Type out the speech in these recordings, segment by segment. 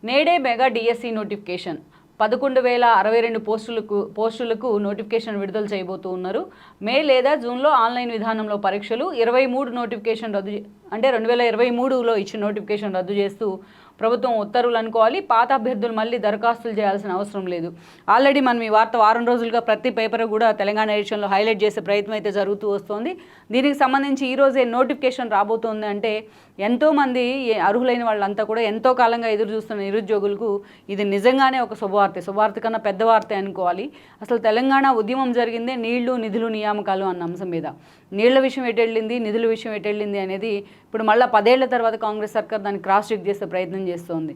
నేడే mega DSC notification 11,062 పోస్టులకు notification విడుదల చేయబోతూ ఉన్నారు. మే లేదా జూన్లో ఆన్లైన్ విధానంలో పరీక్షలు 23 నోటిఫికేషన్ రద్దు అంటే 2023లో ఇచ్చిన నోటిఫికేషన్ రద్దు చేస్తూ ప్రభుత్వం ఉత్తర్వులు అనుకోవాలి. పాత అభ్యర్థులు మళ్ళీ దరఖాస్తులు చేయాల్సిన అవసరం లేదు. ఆల్రెడీ మనం ఈ వార్త వారం రోజులుగా ప్రతి పేపర్ కూడా తెలంగాణ ఎడిషన్లో హైలైట్ చేసే ప్రయత్నం అయితే జరుగుతూ వస్తుంది. దీనికి సంబంధించి ఈరోజే నోటిఫికేషన్ రాబోతోంది. అంటే ఎంతోమంది అర్హులైన వాళ్ళంతా కూడా ఎంతో కాలంగా ఎదురు చూస్తున్న నిరుద్యోగులకు ఇది నిజంగానే ఒక శుభవార్త కన్నా పెద్ద వార్తే అనుకోవాలి. అసలు తెలంగాణ ఉద్యమం జరిగిందే నీళ్లు, నిధులు, నియామకాలు అన్న అంశం మీద. నీళ్ల విషయం ఎటెళ్ళింది, నిధుల విషయం ఎటెళ్ళింది అనేది ఇప్పుడు మళ్ళీ 10 ఏళ్ల తర్వాత కాంగ్రెస్ సర్కార్ దాన్ని క్రాస్ చెక్ చేసే ప్రయత్నం చేస్తోంది.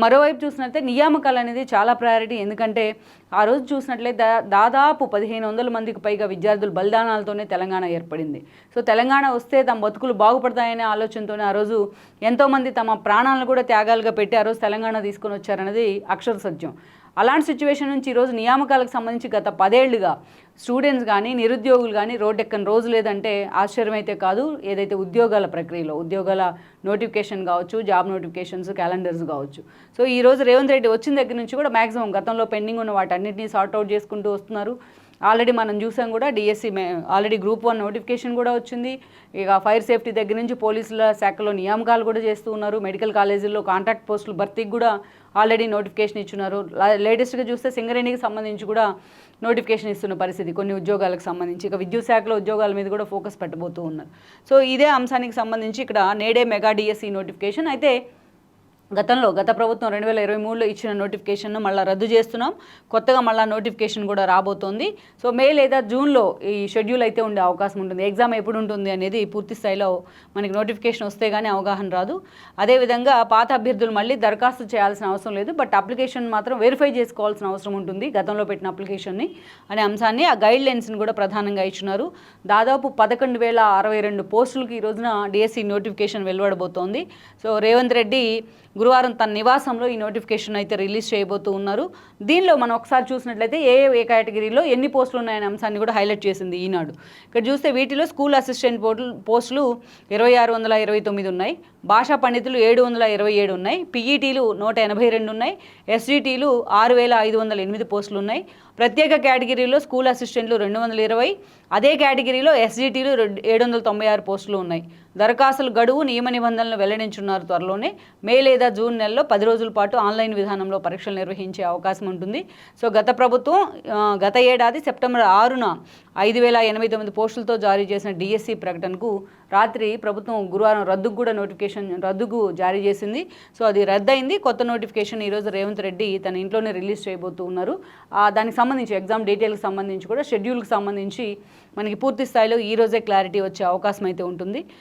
మరోవైపు చూసినట్లయితే నియామకాలు అనేది చాలా ప్రయారిటీ. ఎందుకంటే ఆ రోజు చూసినట్లయితే దాదాపు 1500 మందికి పైగా విద్యార్థులు బలిదానాలతోనే తెలంగాణ ఏర్పడింది. సో తెలంగాణ వస్తే తమ బతుకులు బాగుపడతాయనే ఆలోచనతోనే ఆ రోజు ఎంతోమంది తమ ప్రాణాలను కూడా త్యాగాలుగా పెట్టి ఆ రోజు తెలంగాణ తీసుకొని వచ్చారనేది అక్షర సత్యం. అలాంటి సిచ్యువేషన్ నుంచి ఈరోజు నియామకాలకు సంబంధించి గత 10 ఏళ్లుగా స్టూడెంట్స్ కానీ నిరుద్యోగులు కానీ రోడ్డెక్కని రోజు లేదంటే ఆశ్చర్యమైతే కాదు. ఏదైతే ఉద్యోగాల ప్రక్రియలో ఉద్యోగాల నోటిఫికేషన్ కావచ్చు, జాబ్ నోటిఫికేషన్స్, క్యాలెండర్స్ కావచ్చు. సో ఈరోజు రేవంత్ రెడ్డి వచ్చిన దగ్గర నుంచి కూడా మ్యాక్సిమం గతంలో పెండింగ్ ఉన్న వాటన్నిటిని సార్ట్అవుట్ చేసుకుంటూ వస్తున్నారు. ఆల్రెడీ మనం చూసాం కూడా డిఎస్సి ఆల్రెడీ గ్రూప్ 1 నోటిఫికేషన్ కూడా వచ్చింది. ఇక ఫైర్ సేఫ్టీ దగ్గర నుంచి పోలీసుల శాఖలో నియామకాలు కూడా చేస్తూ ఉన్నారు. మెడికల్ కాలేజీల్లో కాంట్రాక్ట్ పోస్టులు భర్తీకి కూడా ఆల్రెడీ నోటిఫికేషన్ ఇచ్చున్నారు. లేటెస్ట్గా చూస్తే సింగరేణికి సంబంధించి కూడా నోటిఫికేషన్ ఇస్తున్న పరిస్థితి కొన్ని ఉద్యోగాలకు సంబంధించి. ఇక విద్యుత్ శాఖలో ఉద్యోగాల మీద కూడా ఫోకస్ పెట్టబోతూ ఉన్నారు. సో ఇదే అంశానికి సంబంధించి ఇక్కడ నేడే మెగా డిఎస్సి నోటిఫికేషన్ అయితే గత ప్రభుత్వం 2023లో ఇచ్చిన నోటిఫికేషన్ను మళ్ళీ రద్దు చేస్తున్నాం. కొత్తగా మళ్ళీ నోటిఫికేషన్ కూడా రాబోతోంది. సో మే లేదా జూన్లో ఈ షెడ్యూల్ అయితే ఉండే అవకాశం ఉంటుంది. ఎగ్జామ్ ఎప్పుడు ఉంటుంది అనేది పూర్తి స్థాయిలో మనకి నోటిఫికేషన్ వస్తే కానీ అవగాహన రాదు. అదేవిధంగా పాత అభ్యర్థులు మళ్ళీ దరఖాస్తు చేయాల్సిన అవసరం లేదు. బట్ అప్లికేషన్ మాత్రం వెరిఫై చేసుకోవాల్సిన అవసరం ఉంటుంది గతంలో పెట్టిన అప్లికేషన్ని అనే అంశాన్ని, ఆ గైడ్ లైన్స్ని కూడా ప్రధానంగా ఇచ్చున్నారు. దాదాపు 11,062 పోస్టులకి ఈ రోజున డిఎస్సి నోటిఫికేషన్ వెలువడబోతోంది. సో రేవంత్ రెడ్డి గురువారం తన నివాసంలో ఈ నోటిఫికేషన్ అయితే రిలీజ్ చేయబోతూ ఉన్నారు. దీనిలో మనం ఒకసారి చూసినట్లయితే ఏ కేటగిరీలో ఎన్ని పోస్టులు ఉన్నాయనే అంశాన్ని కూడా హైలైట్ చేసింది ఈనాడు. ఇక్కడ చూస్తే వీటిలో స్కూల్ అసిస్టెంట్ పోస్టులు 2629 ఉన్నాయి. భాషా పండితులు 727 ఉన్నాయి. పీఈటీలు 182 ఉన్నాయి. ఎస్జిటీలు 6508 పోస్టులు ఉన్నాయి. ప్రత్యేక కేటగిరీలో స్కూల్ అసిస్టెంట్లు 220, అదే కేటగిరీలో ఎస్జిటీలు 796 పోస్టులు ఉన్నాయి. దరఖాస్తుల గడువు నియమ నిబంధనలను వెల్లడించున్నారు త్వరలోనే. మే లేదా జూన్ నెలలో 10 రోజుల పాటు ఆన్లైన్ విధానంలో పరీక్షలు నిర్వహించే అవకాశం ఉంటుంది. సో గత ఏడాది సెప్టెంబర్ 6న 5,089 పోస్టులతో జారీ చేసిన డిఎస్సి ప్రకటనకు రాత్రి ప్రభుత్వం గురువారం రద్దుకు జారీ చేసింది. సో అది రద్దయింది. కొత్త నోటిఫికేషన్ ఈరోజు రేవంత్ రెడ్డి తన ఇంట్లోనే రిలీజ్ చేయబోతూ ఉన్నారు. దానికి సంబంధించి ఎగ్జామ్ డీటెయిల్కి సంబంధించి కూడా షెడ్యూల్కి సంబంధించి మనకి పూర్తి స్థాయిలో ఈరోజే క్లారిటీ వచ్చే అవకాశం అయితే ఉంటుంది.